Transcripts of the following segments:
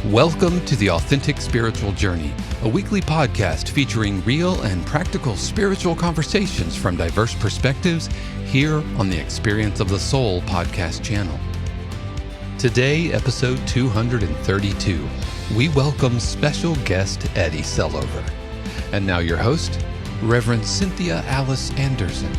Welcome to The Authentic Spiritual Journey, a weekly podcast featuring real and practical spiritual conversations from diverse perspectives here on the Experience of the Soul podcast channel. Today, episode 232, we welcome special guest Eddie Selover. And now your host, Reverend Cynthia Alice Anderson.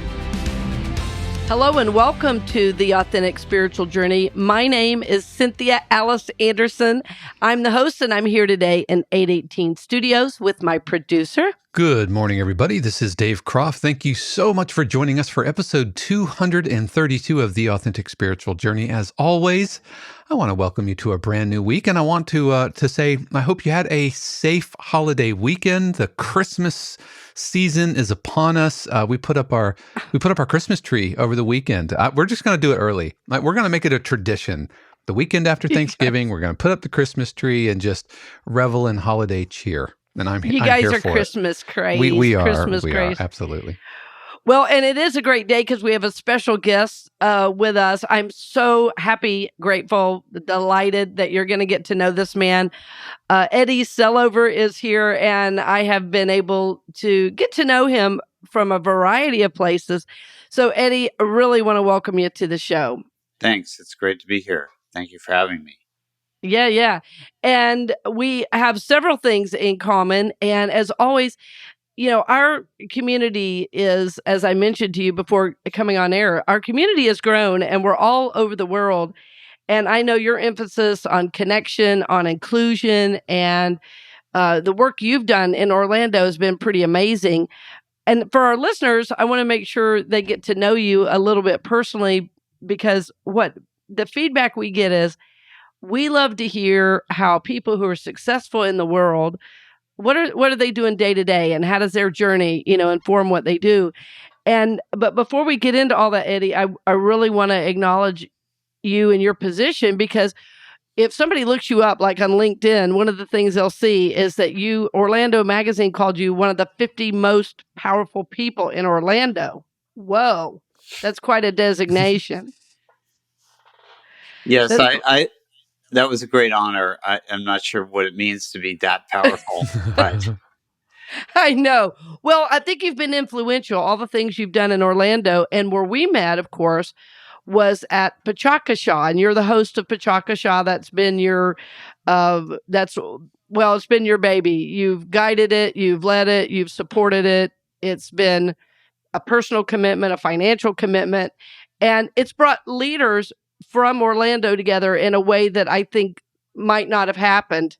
Hello and welcome to The Authentic Spiritual Journey. My name is Cynthia Alice Anderson. I'm the host and I'm here today in 818 Studios with my producer. Good morning, everybody. This is Dave Croft. Thank you so much for joining us for episode 232 of The Authentic Spiritual Journey. As always, I want to welcome you to a brand new week, and I want to say I hope you had a safe holiday weekend. The Christmas season is upon us. We put up our Christmas tree over the weekend. We're just going to do it early. We're going to make it a tradition. The weekend after Thanksgiving, We're going to put up the Christmas tree and just revel in holiday cheer. And You guys are Christmas crazy. We are. Christmas we crazy. are, absolutely. Well, and it is a great day because we have a special guest with us. I'm so happy, grateful, delighted that you're going to get to know this man. Eddie Selover is here, and I have been able to get to know him from a variety of places. So, Eddie, I really want to welcome you to the show. Thanks. It's great to be here. Thank you for having me. Yeah. And we have several things in common. And as always, our community is, as I mentioned to you before coming on air, our community has grown and we're all over the world. And I know your emphasis on connection, on inclusion, and the work you've done in Orlando has been pretty amazing. And for our listeners, I want to make sure they get to know you a little bit personally, because what the feedback we get is, we love to hear how people who are successful in the world, what are they doing day to day, and how does their journey, inform what they do. But before we get into all that, Eddie, I really want to acknowledge you and your position, because if somebody looks you up, like on LinkedIn, one of the things they'll see is that Orlando Magazine called you one of the 50 most powerful people in Orlando. Whoa, that's quite a designation. Yes, that was a great honor. I'm not sure what it means to be that powerful, but I know. Well, I think you've been influential, all the things you've done in Orlando. And where we met, of course, was at Pecha Kucha. And you're the host of Pecha Kucha. That's been it's been your baby. You've guided it, you've led it, you've supported it. It's been a personal commitment, a financial commitment, and it's brought leaders from Orlando together in a way that I think might not have happened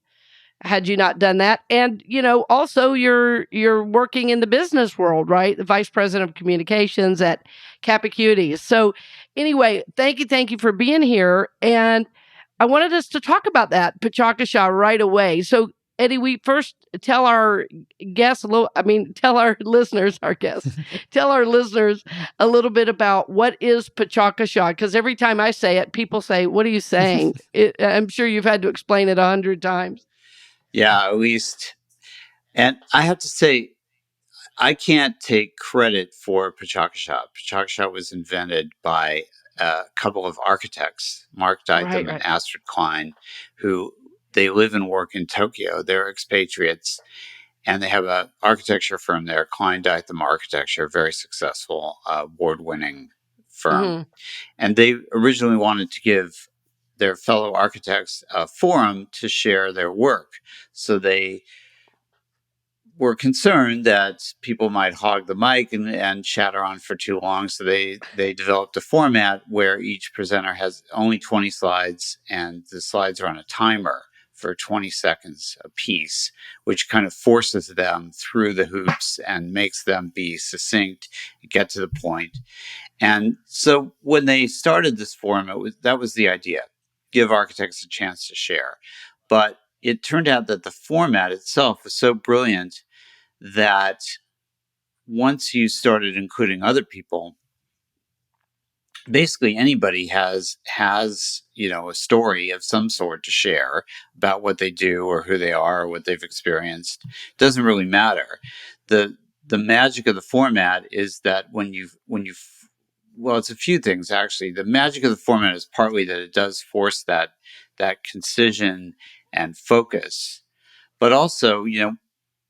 had you not done that. And, also you're working in the business world, right? The Vice President of Communications at CapAcuity. So anyway, thank you for being here. And I wanted us to talk about that, Pecha Kucha, right away. So Eddie, we first tell our guests tell our listeners a little bit about what is Pecha Kucha, because every time I say it, people say, "What are you saying?" I'm sure you've had to explain it 100 times. Yeah, at least. And I have to say, I can't take credit for Pecha Kucha. Pecha Kucha was invented by a couple of architects, Mark Ditham and Astrid Klein, who they live and work in Tokyo. They're expatriates, and they have an architecture firm there, Klein Ditham Architecture, very successful, award-winning firm. Mm-hmm. And they originally wanted to give their fellow architects a forum to share their work. So they were concerned that people might hog the mic and chatter on for too long. So they developed a format where each presenter has only 20 slides, and the slides are on a timer for 20 seconds a piece, which kind of forces them through the hoops and makes them be succinct, get to the point. And so when they started this forum, that was the idea, give architects a chance to share. But it turned out that the format itself was so brilliant that once you started including other people, basically anybody has a story of some sort to share about what they do or who they are or what they've experienced. It doesn't really matter. The magic of the format is that it's a few things, actually. The magic of the format is partly that it does force that concision and focus. But also,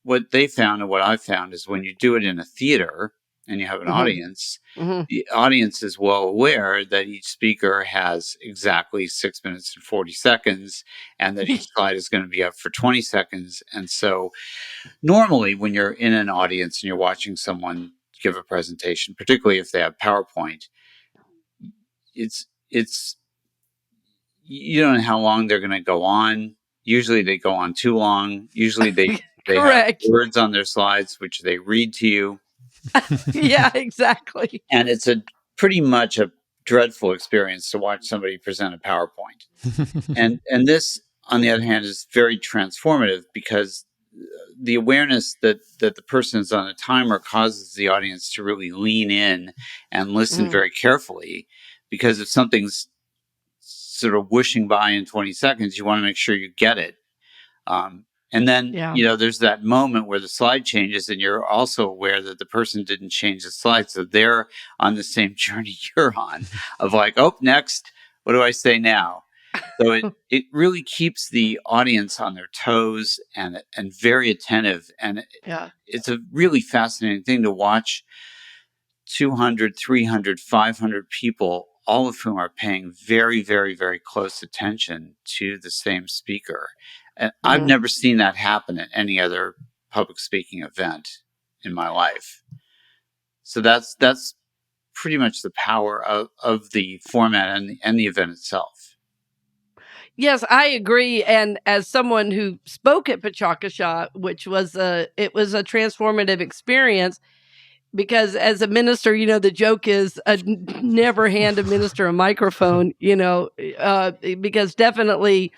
what they found and what I found is when you do it in a theater and you have an audience, the audience is well aware that each speaker has exactly 6 minutes and 40 seconds and that each slide is going to be up for 20 seconds. And so normally when you're in an audience and you're watching someone give a presentation, particularly if they have PowerPoint, it's you don't know how long they're going to go on. Usually they go on too long. Usually they have Correct. words on their slides which they read to you. Yeah, exactly. And it's a pretty much a dreadful experience to watch somebody present a PowerPoint. and this, on the other hand, is very transformative because the awareness that the person is on a timer causes the audience to really lean in and listen very carefully, because if something's sort of whooshing by in 20 seconds, you want to make sure you get it. And then, there's that moment where the slide changes and you're also aware that the person didn't change the slide. So they're on the same journey you're on of like, oh, next, what do I say now? So it really keeps the audience on their toes and very attentive. And it's a really fascinating thing to watch 200, 300, 500 people, all of whom are paying very, very, very close attention to the same speaker. And I've never seen that happen at any other public speaking event in my life. So that's pretty much the power of the format and the event itself. Yes, I agree. And as someone who spoke at Pecha Kucha, which was it was a transformative experience, because as a minister, the joke is never hand a minister a microphone, because definitely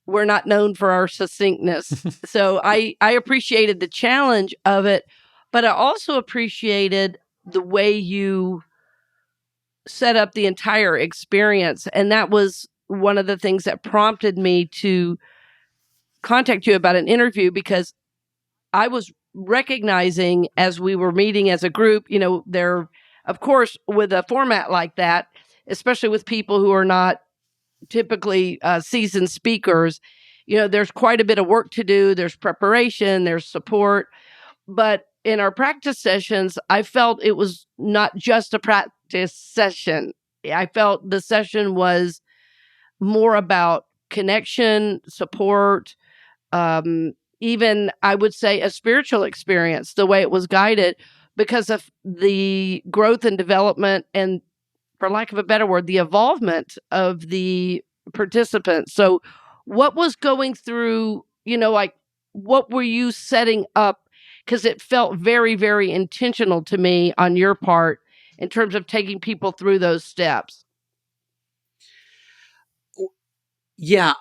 we're not known for our succinctness. So I appreciated the challenge of it, but I also appreciated the way you set up the entire experience. And that was one of the things that prompted me to contact you about an interview, because I was recognizing as we were meeting as a group, there, of course, with a format like that, especially with people who are not typically seasoned speakers, there's quite a bit of work to do. There's preparation, there's support. But in our practice sessions, I felt it was not just a practice session. I felt the session was more about connection, support, even I would say a spiritual experience, the way it was guided, because of the growth and development and, for lack of a better word, the evolvement of the participants. So what was going through, what were you setting up? Because it felt very, very intentional to me on your part in terms of taking people through those steps. Yeah,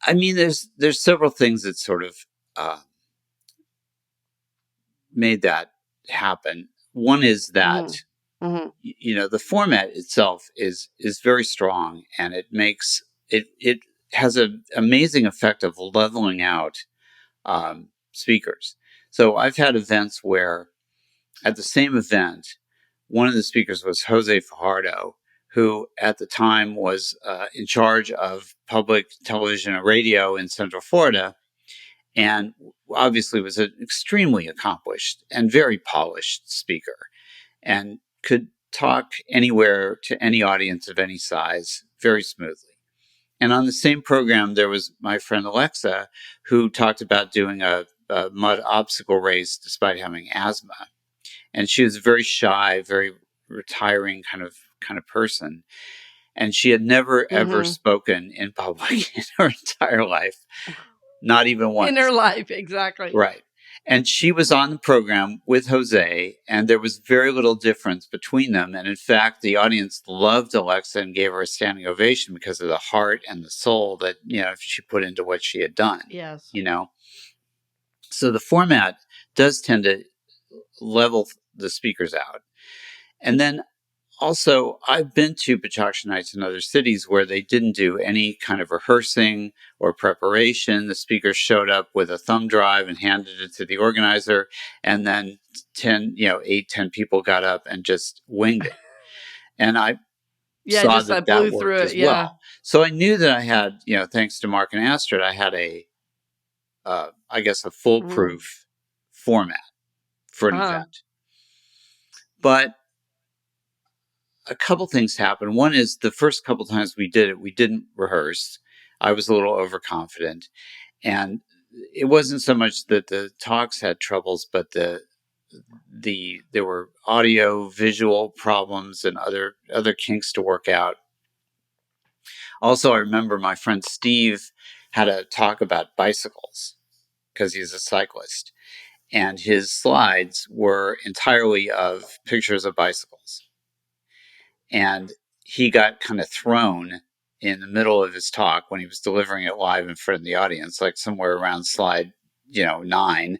I mean, there's several things that sort of made that happen. One is that the format itself is very strong, and it makes it has an amazing effect of leveling out speakers. So I've had events where at the same event, one of the speakers was Jose Fajardo, who at the time was in charge of public television and radio in Central Florida, and obviously was an extremely accomplished and very polished speaker, and could talk anywhere to any audience of any size very smoothly. And on the same program, there was my friend Alexa, who talked about doing a mud obstacle race despite having asthma. And she was a very shy, very retiring kind of person. And she had never, ever spoken in public in her entire life. Not even once. In her life, exactly. Right. And she was on the program with Jose, and there was very little difference between them. And in fact, the audience loved Alexa and gave her a standing ovation because of the heart and the soul that, she put into what she had done. Yes. So the format does tend to level the speakers out. And then also, I've been to Pecha Kucha nights in other cities where they didn't do any kind of rehearsing or preparation. The speakers showed up with a thumb drive and handed it to the organizer, and then 10 people got up and just winged it. And I Yeah, saw I that blew through worked it. as Yeah. well. So I knew that I had, thanks to Mark and Astrid, I had I guess, a Mhm. foolproof format for an Uh-huh. event. But a couple things happened. One is the first couple times we did it, we didn't rehearse. I was a little overconfident. And it wasn't so much that the talks had troubles, but there were audio visual problems and other kinks to work out. Also, I remember my friend Steve had a talk about bicycles because he's a cyclist, and his slides were entirely of pictures of bicycles. And he got kind of thrown in the middle of his talk when he was delivering it live in front of the audience, like somewhere around slide 9.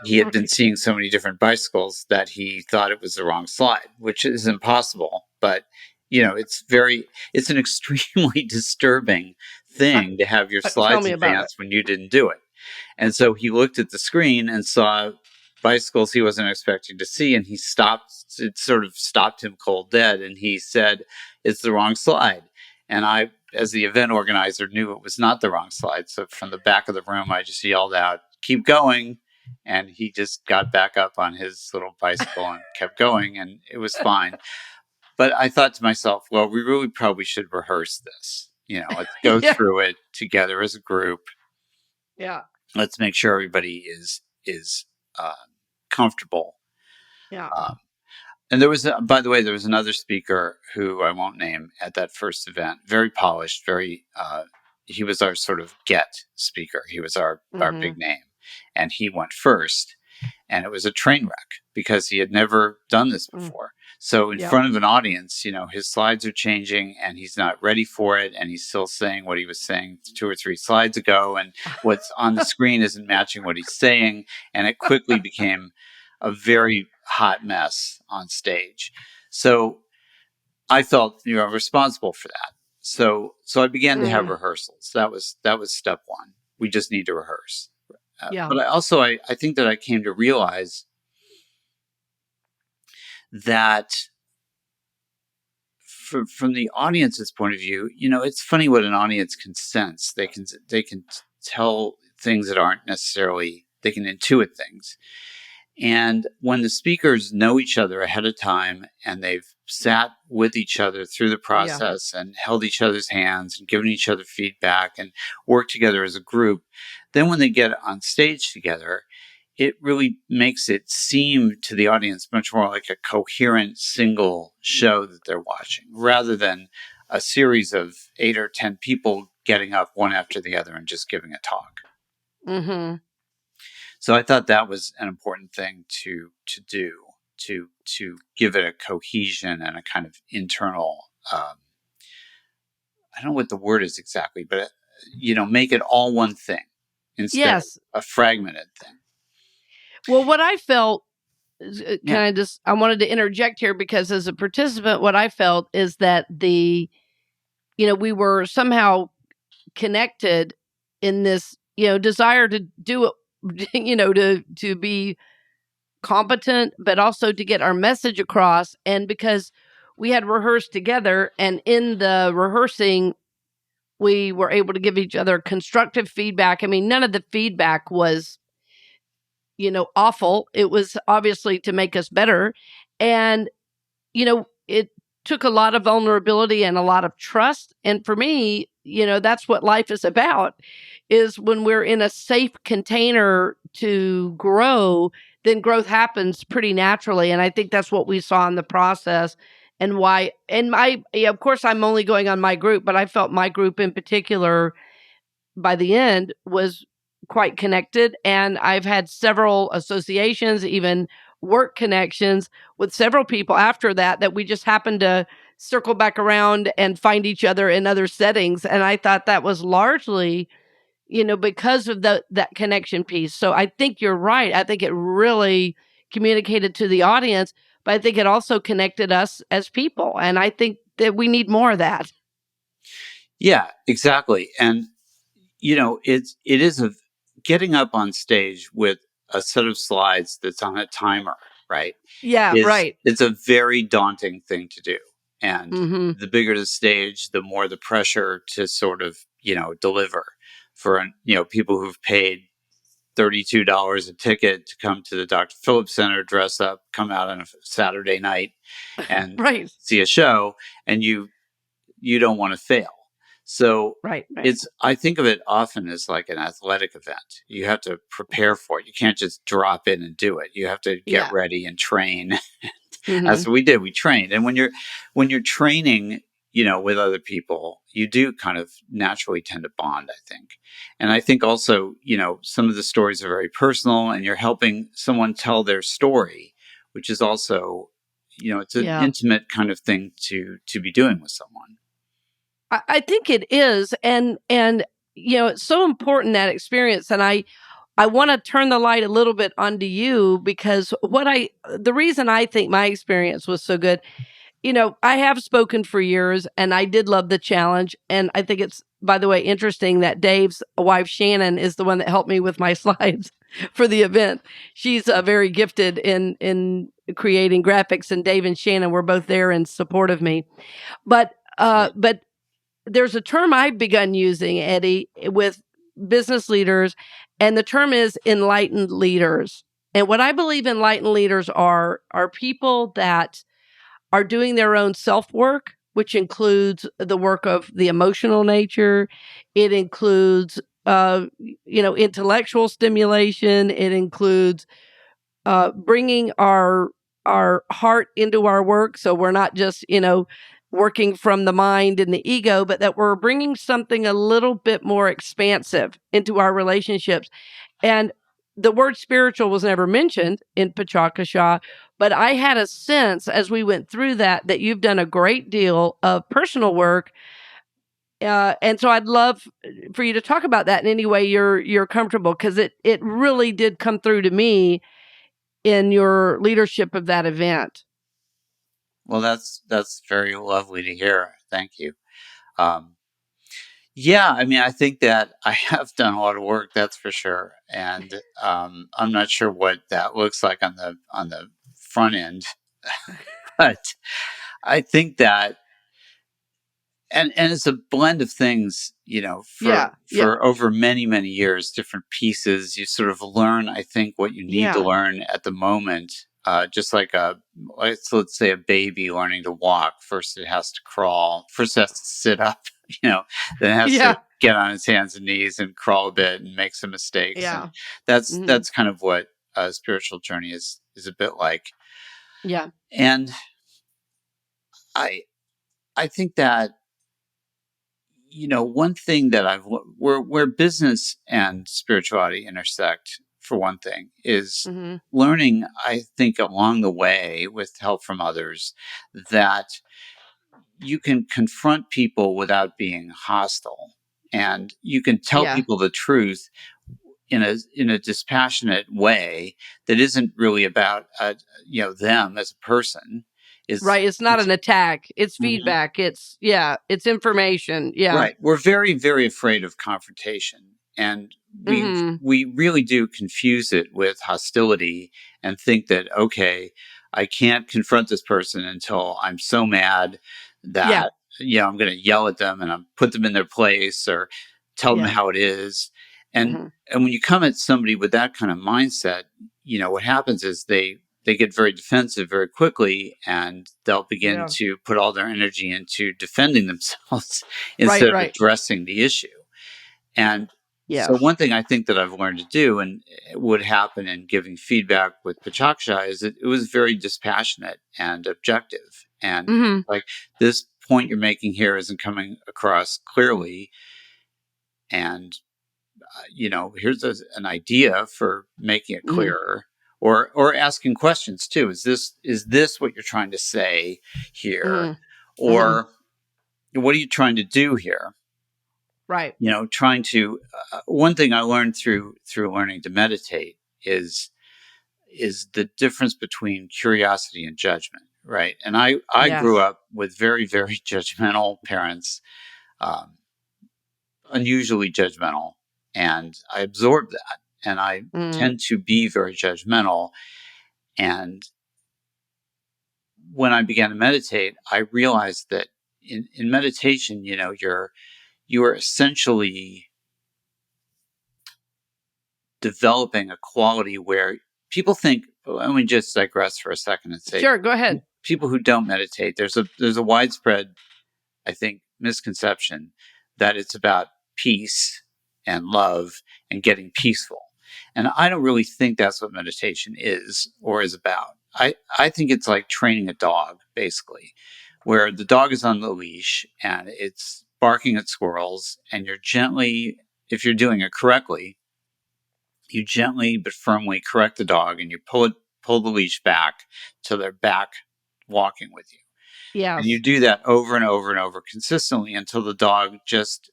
He had been Right. seeing so many different bicycles that he thought it was the wrong slide, which is impossible. But it's an extremely disturbing thing to have your Tell slides me about it. advance when you didn't do it. And so he looked at the screen and saw bicycles he wasn't expecting to see, and it sort of stopped him cold dead, and he said, "It's the wrong slide." And I, as the event organizer, knew it was not the wrong slide. So from the back of the room, I just yelled out, "Keep going." And he just got back up on his little bicycle and kept going, and it was fine. But I thought to myself, well, we really probably should rehearse this. Let's go Yeah. through it together as a group. Yeah. Let's make sure everybody is comfortable. Yeah. And by the way, there was another speaker who I won't name at that first event. Very polished, very. He was our sort of get speaker. He was our Mm-hmm. big name, and he went first. And it was a train wreck because he had never done this before. So in Yep. front of an audience, his slides are changing and he's not ready for it. And he's still saying what he was saying 2 or 3 slides ago. And what's on the screen isn't matching what he's saying. And it quickly became a very hot mess on stage. So I felt, responsible for that. So I began to have rehearsals. That was step one. We just need to rehearse. Yeah. But I think that I came to realize that from the audience's point of view, it's funny what an audience can sense. They can tell things that aren't necessarily, they can intuit things. And when the speakers know each other ahead of time and they've sat with each other through the process and held each other's hands and given each other feedback and worked together as a group, then when they get on stage together, it really makes it seem to the audience much more like a coherent single show that they're watching rather than a series of 8 or 10 people getting up one after the other and just giving a talk. Mm-hmm. So I thought that was an important thing to do, to give it a cohesion and a kind of internal, I don't know what the word is exactly, but, make it all one thing instead of a fragmented thing. Well, what I felt, Yeah. I wanted to interject here because as a participant, what I felt is that we were somehow connected in this, desire to do it, to be competent, but also to get our message across. And because we had rehearsed together, and in the rehearsing, we were able to give each other constructive feedback. I mean, none of the feedback was, awful. It was obviously to make us better. And, it took a lot of vulnerability and a lot of trust. And for me, that's what life is about, is when we're in a safe container to grow, then growth happens pretty naturally. And I think that's what we saw in the process. And why, and of course, I'm only going on my group, but I felt my group in particular by the end was quite connected. And I've had several associations, even work connections with several people after that we just happened to circle back around and find each other in other settings. And I thought that was largely, because of that connection piece. So I think you're right. I think it really communicated to the audience, but I think it also connected us as people. And I think that we need more of that. Yeah, exactly. And it is getting up on stage with a set of slides that's on a timer, right? Yeah, right. It's a very daunting thing to do. And Mm-hmm. the bigger the stage, the more the pressure to sort of, deliver for, people who've paid $32 a ticket to come to the Dr. Phillips Center, dress up, come out on a Saturday night and Right. see a show, and you don't want to fail. So Right. Right. I think of it often as like an athletic event. You have to prepare for it. You can't just drop in and do it. You have to get Yeah. ready and train. Mm-hmm. That's what we did. We trained. And when you're training, with other people, you do kind of naturally tend to bond, I think. And I think also, some of the stories are very personal, and you're helping someone tell their story, which is also, it's an Yeah. intimate kind of thing to be doing with someone. I think it is, and it's so important, that experience. And I want to turn the light a little bit onto you, because the reason I think my experience was so good, I have spoken for years, and I did love the challenge. And I think it's, by the way, interesting that Dave's wife, Shannon, is the one that helped me with my slides for the event. She's very gifted in creating graphics, and Dave and Shannon were both there in support of me. But there's a term I've begun using, Eddie, with business leaders, and the term is enlightened leaders. And what I believe enlightened leaders are people that are doing their own self-work, which includes the work of the emotional nature. It includes, intellectual stimulation. It includes bringing our heart into our work, so we're not just working from the mind and the ego, but that we're bringing something a little bit more expansive into our relationships. And the word spiritual was never mentioned in Pecha Kucha, but I had a sense as we went through that you've done a great deal of personal work. And so I'd love for you to talk about that in any way you're comfortable, because it really did come through to me in your leadership of that event. Well, that's very lovely to hear. Thank you. Um, yeah, I mean, I think that I have done a lot of work, that's for sure, and I'm not sure what that looks like on the front end, but I think that, and it's a blend of things, for Yeah, yeah, over many years, different pieces. You sort of learn, I think, what you need to yeah, learn at the moment. Just like let's say a baby learning to walk. First, it has to crawl. First, it has to sit up. Then it has to yeah, get on its hands and knees and crawl a bit and make some mistakes. And yeah. that's Hmm. that's kind of what a spiritual journey is a bit like. Yeah. And I I think that, one thing that where business and spirituality intersect, for one thing, is Hmm. learning, I think, along the way with help from others, that you can confront people without being hostile, and you can tell Yeah. people the truth in a dispassionate way that isn't really about them as a person. Is Right. It's not an attack. It's feedback. It's information. Yeah. Right. We're very, very afraid of confrontation. And we Hmm. we really do confuse it with hostility and think that, okay, I can't confront this person until I'm so mad Yeah. that, I'm going to yell at them and put them in their place, or tell them Yeah. how it is. And Hmm. and when you come at somebody with that kind of mindset, what happens is they get very defensive very quickly, and they'll begin Yeah. to put all their energy into defending themselves Right. instead of Right. addressing the issue. And so, Yes. one thing I think that I've learned to do, and it would happen in giving feedback with Pachaksha, is that it was very dispassionate and objective. And Hmm. like, this point you're making here isn't coming across clearly. And, here's an idea for making it Hmm. clearer. Or asking questions too. Is this what you're trying to say here? Hmm. Hmm. Or what are you trying to do here? Right. Trying to one thing I learned through learning to meditate is the difference between curiosity and judgment, right? And I grew Yes. up with very, very judgmental parents, um, unusually judgmental, and I absorbed that, and I Mm. tend to be very judgmental. And when I began to meditate, I realized that in meditation, you are essentially developing a quality where people think. Let me just digress for a second and say, Sure, go ahead. people who don't meditate, there's a widespread, I think, misconception that it's about peace and love and getting peaceful. And I don't really think that's what meditation is or is about. I think it's like training a dog, basically, where the dog is on the leash and it's barking at squirrels, and you're gently, if you're doing it correctly, you gently but firmly correct the dog and you pull the leash back till they're back walking with you. And you Yes. do that over and over and over consistently until the dog just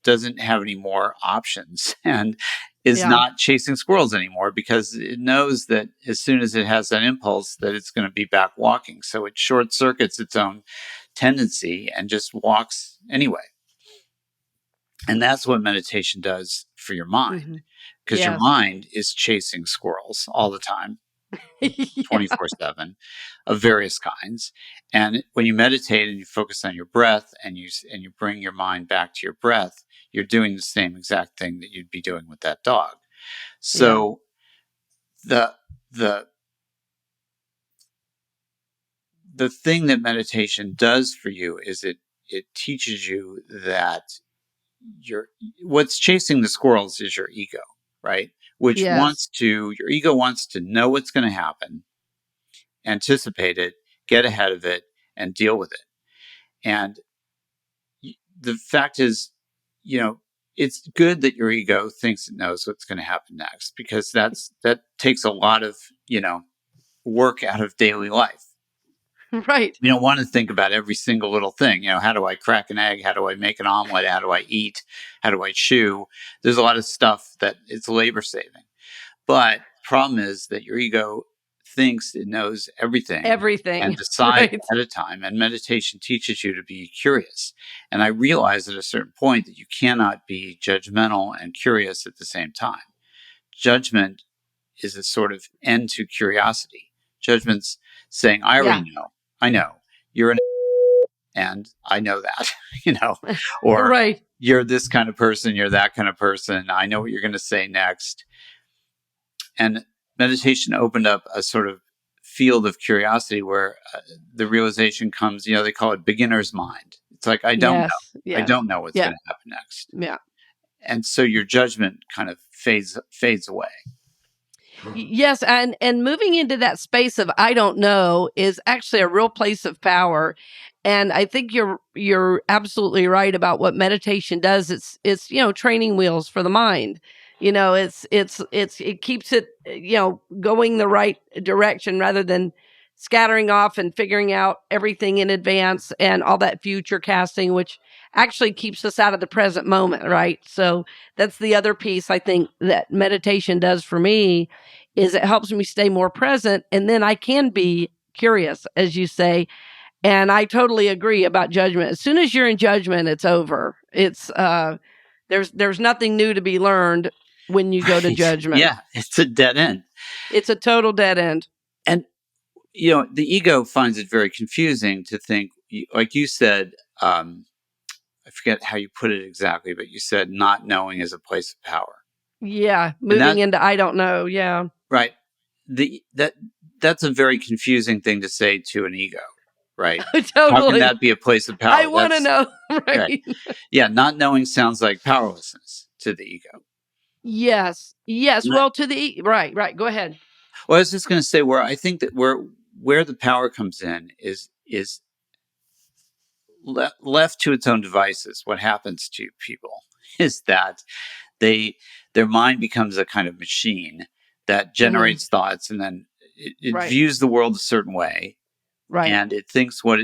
doesn't have any more options and is Yeah. not chasing squirrels anymore, because it knows that as soon as it has that impulse that it's going to be back walking. So it short circuits its own tendency and just walks anyway. And that's what meditation does for your mind, Mhm. because your Yes. mind is chasing squirrels all the time, Yeah. 24/7, of various kinds. And when you meditate and you focus on your breath and you bring your mind back to your breath, you're doing the same exact thing that you'd be doing with that dog. Yeah. So the the the thing that meditation does for you is it teaches you that what's chasing the squirrels is your ego, right? Yes. Your ego wants to know what's going to happen, anticipate it, get ahead of it, and deal with it. And the fact is, it's good that your ego thinks it knows what's going to happen next, because that takes a lot of, work out of daily life. Right. You don't want to think about every single little thing. How do I crack an egg? How do I make an omelet? How do I eat? How do I chew? There's a lot of stuff that it's labor saving. But the problem is that your ego thinks it knows everything and Everything. decides Right. ahead of time. And meditation teaches you to be curious. And I realized at a certain point that you cannot be judgmental and curious at the same time. Judgment is a sort of end to curiosity. Judgment's saying, I already Yeah. know. I know. You're an and I know that, or Right. you're this kind of person, you're that kind of person. I know what you're going to say next. And meditation opened up a sort of field of curiosity where the realization comes, they call it beginner's mind. It's like, I don't know. Yes. I Yes. don't know what's Yeah. going to happen next. Yeah. And so your judgment kind of fades away. Yes, and moving into that space of I don't know is actually a real place of power. And I think you're absolutely right about what meditation does. It's training wheels for the mind. It keeps it going the right direction rather than scattering off and figuring out everything in advance and all that future casting, which actually keeps us out of the present moment, right? So that's the other piece I think that meditation does for me, is it helps me stay more present, and then I can be curious, as you say. And I totally agree about judgment. As soon as you're in judgment, it's over. It's there's nothing new to be learned when you go to Right. judgment. Yeah, it's a dead end. It's a total dead end. And the ego finds it very confusing to think, like you said, I forget how you put it exactly, but you said not knowing is a place of power. Yeah, And moving into I don't know. Yeah. right. That's a very confusing thing to say to an ego, right? How can Totally. that be a place of power? I want to know. Right. Right. Yeah, not knowing sounds like powerlessness to the ego. Yes. Yes. And Well, to the right. Right. Go ahead. well, I was just going to say, where I think that where the power comes in is left to its own devices. What happens to people is that their mind becomes a kind of machine that generates thoughts, and then it Right. views the world a certain way, Right. and it thinks what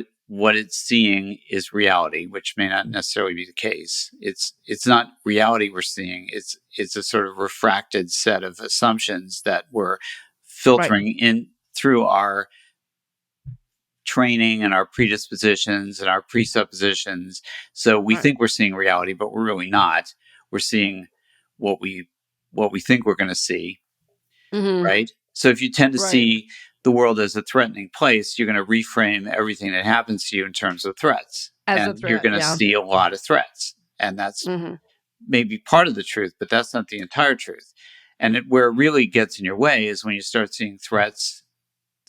it's seeing is reality, which may not necessarily be the case. It's not reality we're seeing. It's a sort of refracted set of assumptions that we're filtering in through our training and our predispositions and our presuppositions. So we think we're seeing reality, but we're really not. We're seeing what we think we're going to see, Mhm. right? So if you tend to Right. see the world as a threatening place, you're going to reframe everything that happens to you in terms of threats. As a And you're threat, going to yeah. see a lot of threats. And that's Mm-hmm. maybe part of the truth, but that's not the entire truth. And where it really gets in your way is when you start seeing threats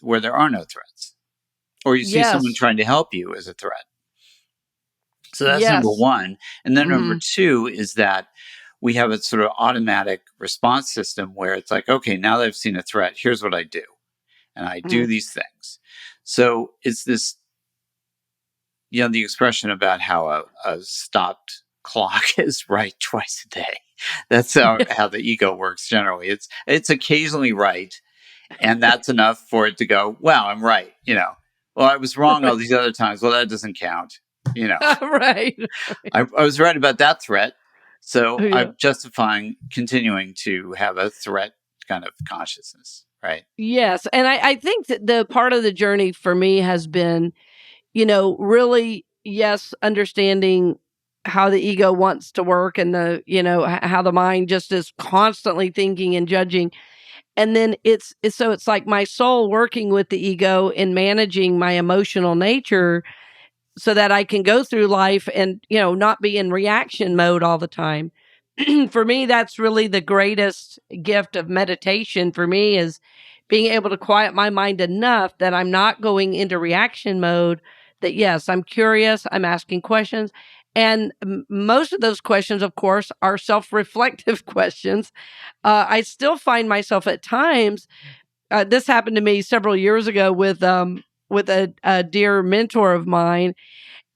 where there are no threats, or you see someone Yes. trying to help you as a threat. So that's number Yes. one. And then number Mm-hmm. two is that we have a sort of automatic response system where it's like, okay, now that I've seen a threat, here's what I do. And I do these things. So it's this, the expression about how a stopped clock is right twice a day. That's how the ego works generally. It's occasionally right. And that's enough for it to go, wow, I'm right. Well, I was wrong all these other times. Well, that doesn't count. Right. I was right about that threat. So Yeah. I'm justifying continuing to have a threat kind of consciousness, right? Yes. And I think that the part of the journey for me has been, really, yes, understanding how the ego wants to work and how the mind just is constantly thinking and judging. And then it's like my soul working with the ego in managing my emotional nature so that I can go through life and, not be in reaction mode all the time. For me, that's really the greatest gift of meditation for me is being able to quiet my mind enough that I'm not going into reaction mode, that yes, I'm curious, I'm asking questions. And most of those questions, of course, are self-reflective questions. I still find myself at times, this happened to me several years ago with a dear mentor of mine,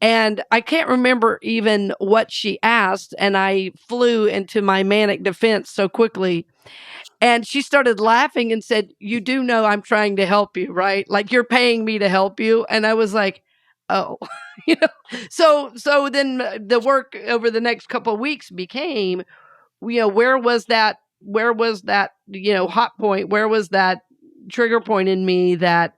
and I can't remember even what she asked, and I flew into my manic defense so quickly. And she started laughing and said, "You do know I'm trying to help you, right? Like you're paying me to help you." And I was like, "Oh." you know. So then the work over the next couple of weeks became, where was that, hot point? Where was that trigger point in me that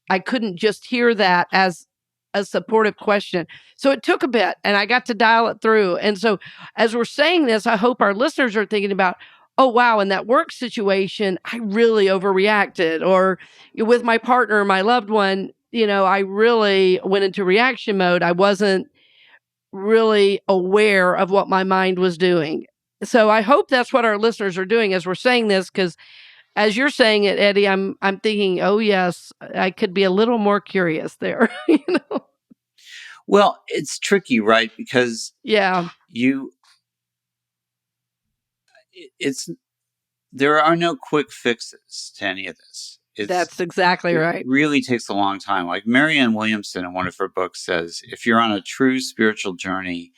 I couldn't just hear that as a supportive question. So it took a bit and I got to dial it through. And so as we're saying this, I hope our listeners are thinking about, oh, wow, in that work situation, I really overreacted. Or with my partner, my loved one, I really went into reaction mode. I wasn't really aware of what my mind was doing. So I hope that's what our listeners are doing as we're saying this, because as you're saying it, Eddie, I'm thinking, oh yes, I could be a little more curious there. Well, it's tricky, right? Because Yeah, it's there are no quick fixes to any of this. that's exactly It right. really takes a long time. Like Marianne Williamson in one of her books says, if you're on a true spiritual journey,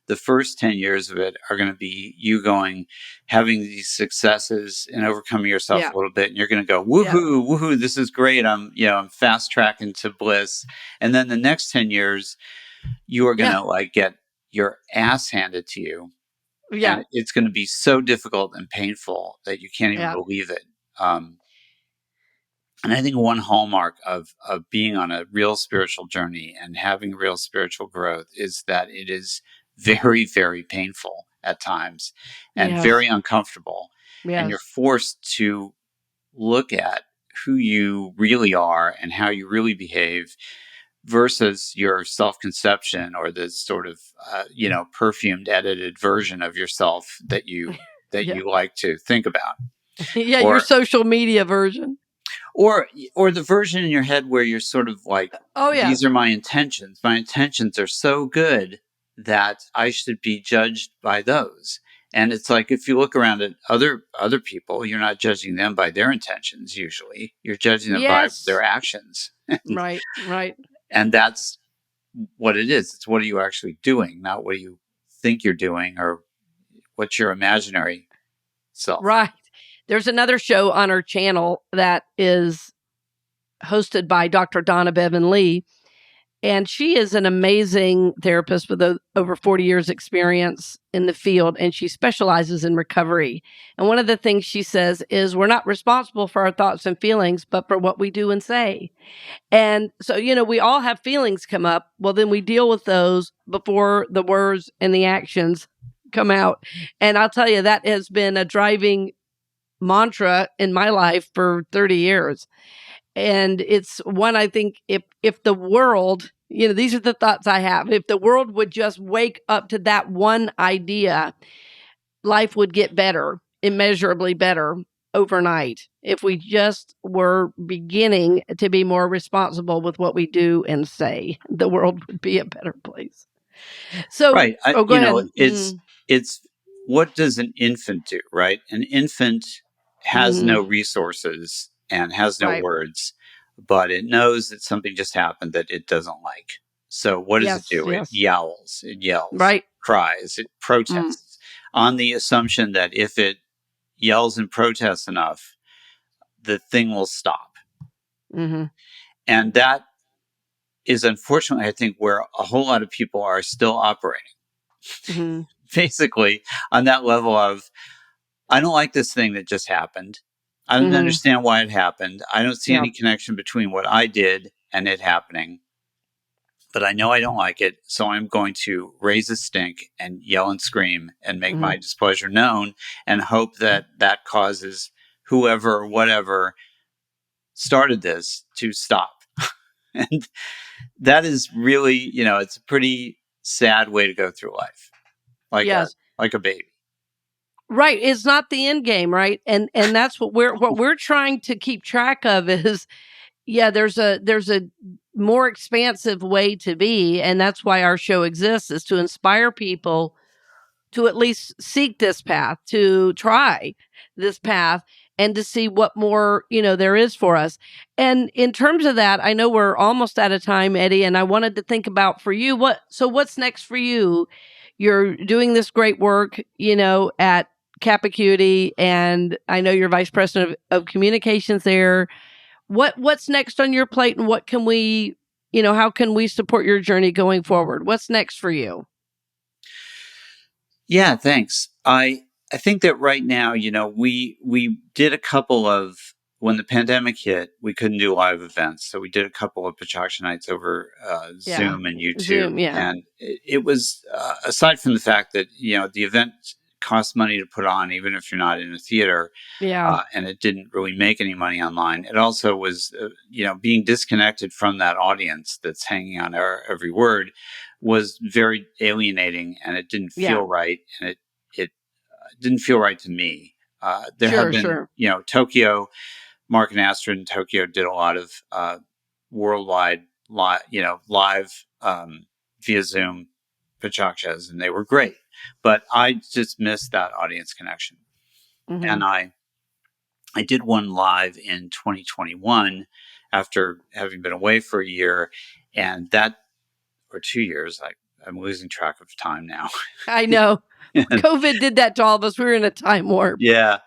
the first 10 years of it are going to be you having these successes and overcoming yourself Yeah, a little bit. And you're going to go, yeah, woohoo, woohoo, this is great. I'm fast tracking to bliss. And then the next 10 years, you are going yeah, to get your ass handed to you. yeah, And it's going to be so difficult and painful that you can't even yeah. believe it. And I think one hallmark of being on a real spiritual journey and having real spiritual growth is that it is very, very painful at times and Yes, very uncomfortable. And you're yes, forced to look at who you really are and how you really behave versus your self-conception or the sort of perfumed, edited version of yourself that you yeah, like to think about, yeah. Your or social media version. or or the version in your head where you're sort of like, Oh these yes, are my intentions. My intentions are so good that I should be judged by those. And it's like, if you look around at other people, you're not judging them by their intentions. Usually you're judging them by their yes. actions. Right, right, And that's what it is. It's what are you actually doing, not what you think you're doing or what's your imaginary self. right. There's another show on our channel that is hosted by Dr. Donna Bevan Lee. And she is an amazing therapist with over 40 years experience in the field, and she specializes in recovery. And one of the things she says is we're not responsible for our thoughts and feelings, but for what we do and say. And so, we all have feelings come up. Well, then we deal with those before the words and the actions come out. And I'll tell you, that has been a driving mantra in my life for 30 years. And it's one, I think, if the world, these are the thoughts I have. If the world would just wake up to that one idea, life would get better, immeasurably better overnight. If we just were beginning to be more responsible with what we do and say, the world would be a better place. So, Right. go ahead. It's what does an infant do, right? An infant has no resources and has no Right. words, but it knows that something just happened that it doesn't like. So what does it Yes, do? It yes. yowls, it yells, Right. it cries, it protests on the assumption that if it yells and protests enough, the thing will stop. And that is unfortunately, I think, where a whole lot of people are still operating. Basically, on that level of, I don't like this thing that just happened. I don't understand why it happened. I don't see any connection between what I did and it happening. But I know I don't like it, so I'm going to raise a stink and yell and scream and make my displeasure known and hope that that causes whoever or whatever started this to stop. And that is really, it's a pretty sad way to go through life, like a baby. Right. It's not the end game, right? And that's what we're trying to keep track of is, there's a more expansive way to be, and that's why our show exists, is to inspire people to at least seek this path, to try this path, and to see what more, there is for us. And in terms of that, I know we're almost out of time, Eddie, and I wanted to think about for you, what's next for you? You're doing this great work, at CapAcuity, and I know you're vice president of communications there. What's next on your plate, and what can we, how can we support your journey going forward? What's next for you? Yeah, thanks. I think that right now, we did a couple of, when the pandemic hit, we couldn't do live events, so we did a couple of Pecha Kucha nights over Zoom and YouTube. Zoom, And it was aside from the fact that the event costs money to put on, even if you're not in a theater. And it didn't really make any money online. It also was, being disconnected from that audience that's hanging on our every word was very alienating, and it didn't feel right. And it didn't feel right to me. There have been, Tokyo, Mark and Astrid in Tokyo did a lot of worldwide, live via Zoom Pecha Kuchas, and they were great. But I just missed that audience connection. And I did one live in 2021 after having been away for a year, and or 2 years. I'm losing track of time now. I know. COVID did that to all of us. We were in a time warp. Yeah.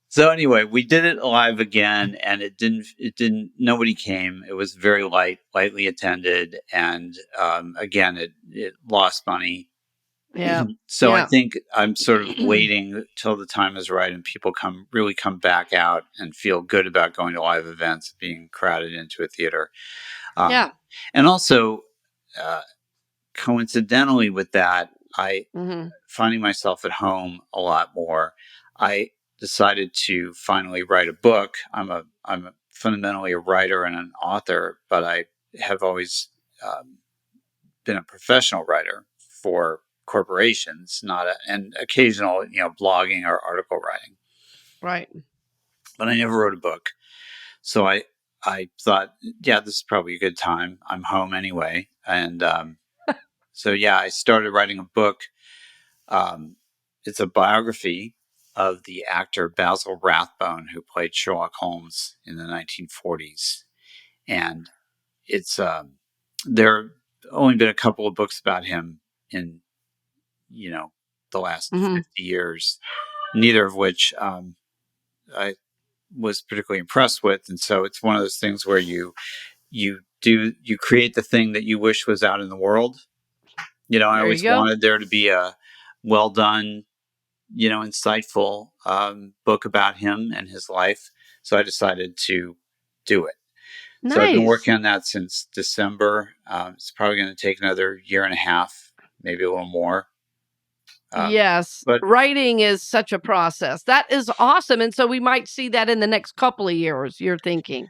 So anyway, we did it live again, and it didn't, nobody came. It was very lightly attended. And again, it lost money. Yeah. So I think I'm sort of waiting till the time is right and people really come back out and feel good about going to live events, being crowded into a theater. And also, coincidentally with that, finding myself at home a lot more, I decided to finally write a book. I'm fundamentally a writer and an author, but I have always been a professional writer for corporations, and occasional, blogging or article writing. Right. But I never wrote a book. So I thought, this is probably a good time. I'm home anyway. And so, I started writing a book. It's a biography of the actor Basil Rathbone, who played Sherlock Holmes in the 1940s. And it's, there have only been a couple of books about him in, the last 50 years, neither of which I was particularly impressed with. And so it's one of those things where you create the thing that you wish was out in the world. I always wanted there to be a well done, insightful book about him and his life. So I decided to do it. Nice. So I've been working on that since December. It's probably going to take another year and a half, maybe a little more. Yes. But writing is such a process. That is awesome. And so we might see that in the next couple of years, you're thinking.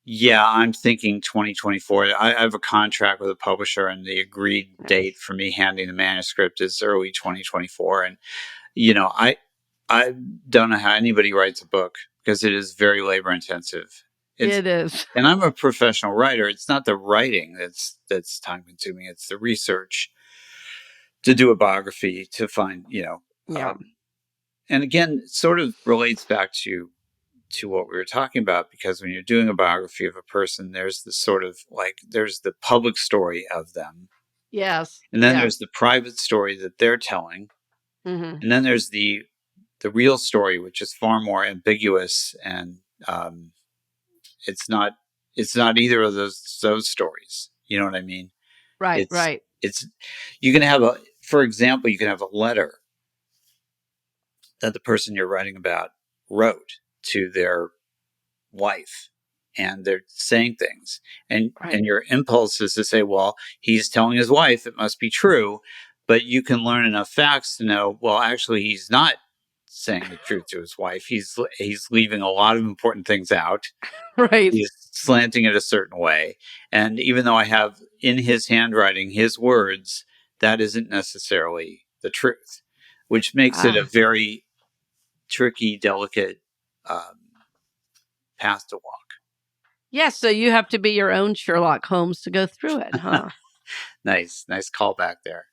Yeah, I'm thinking 2024. I have a contract with a publisher, and the agreed date for me handing the manuscript is early 2024. And I don't know how anybody writes a book because it is very labor intensive. It is. And I'm a professional writer. It's not the writing that's time consuming. It's the research to do a biography, to find, Yeah. And again, it sort of relates back to what we were talking about, because when you're doing a biography of a person, there's this sort of there's the public story of them. Yes. And then there's the private story that they're telling. Mm-hmm. And then there's the real story, which is far more ambiguous, and it's not either of those stories. You know what I mean? Right. It's you can have for example, you can have a letter that the person you're writing about wrote to their wife, and they're saying things, and your impulse is to say, well, he's telling his wife, it must be true. But you can learn enough facts to know, well, actually, he's not saying the truth to his wife. He's leaving a lot of important things out. Right. He's slanting it a certain way. And even though I have in his handwriting his words, that isn't necessarily the truth, which makes it a very tricky, delicate path to walk. Yes, so you have to be your own Sherlock Holmes to go through it, huh? Nice callback there.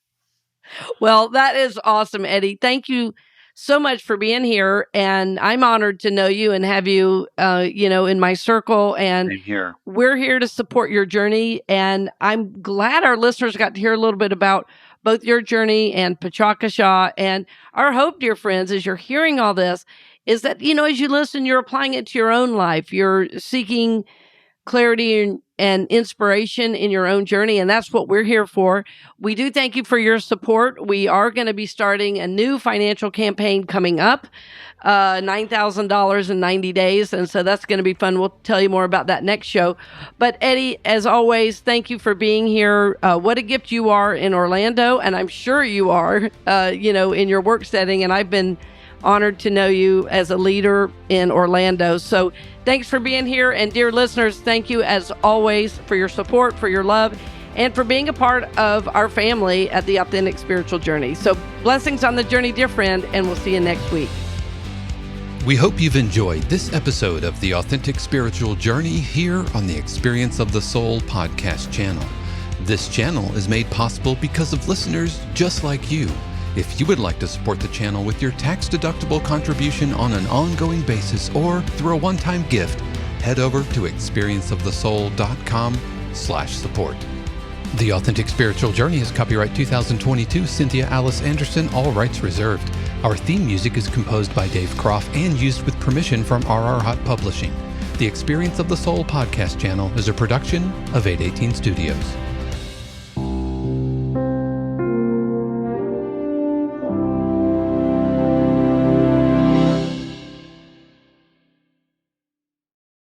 Well, that is awesome, Eddie. Thank you so much for being here, and I'm honored to know you and have you, in my circle. And Same here. We're here to support your journey, and I'm glad our listeners got to hear a little bit about both your journey and Pecha Kucha. And our hope, dear friends, as you're hearing all this, is that, as you listen, you're applying it to your own life. You're seeking clarity and inspiration in your own journey, and that's what we're here for. We do thank you for your support. We are going to be starting a new financial campaign coming up, $9,000 in 90 days, and so that's going to be fun. We'll tell you more about that next show. But Eddie, as always, thank you for being here. What a gift you are in Orlando, and I'm sure you are, in your work setting, and I've been honored to know you as a leader in Orlando. So thanks for being here. And dear listeners, thank you as always for your support, for your love, and for being a part of our family at the Authentic Spiritual Journey. So blessings on the journey, dear friend, and we'll see you next week. We hope you've enjoyed this episode of the Authentic Spiritual Journey here on the Experience of the Soul podcast channel. This channel is made possible because of listeners just like you. If you would like to support the channel with your tax-deductible contribution on an ongoing basis or through a one-time gift, head over to experienceofthesoul.com/support. The Authentic Spiritual Journey is copyright 2022, Cynthia Alice Anderson, all rights reserved. Our theme music is composed by Dave Croft and used with permission from RR Hot Publishing. The Experience of the Soul podcast channel is a production of 818 Studios.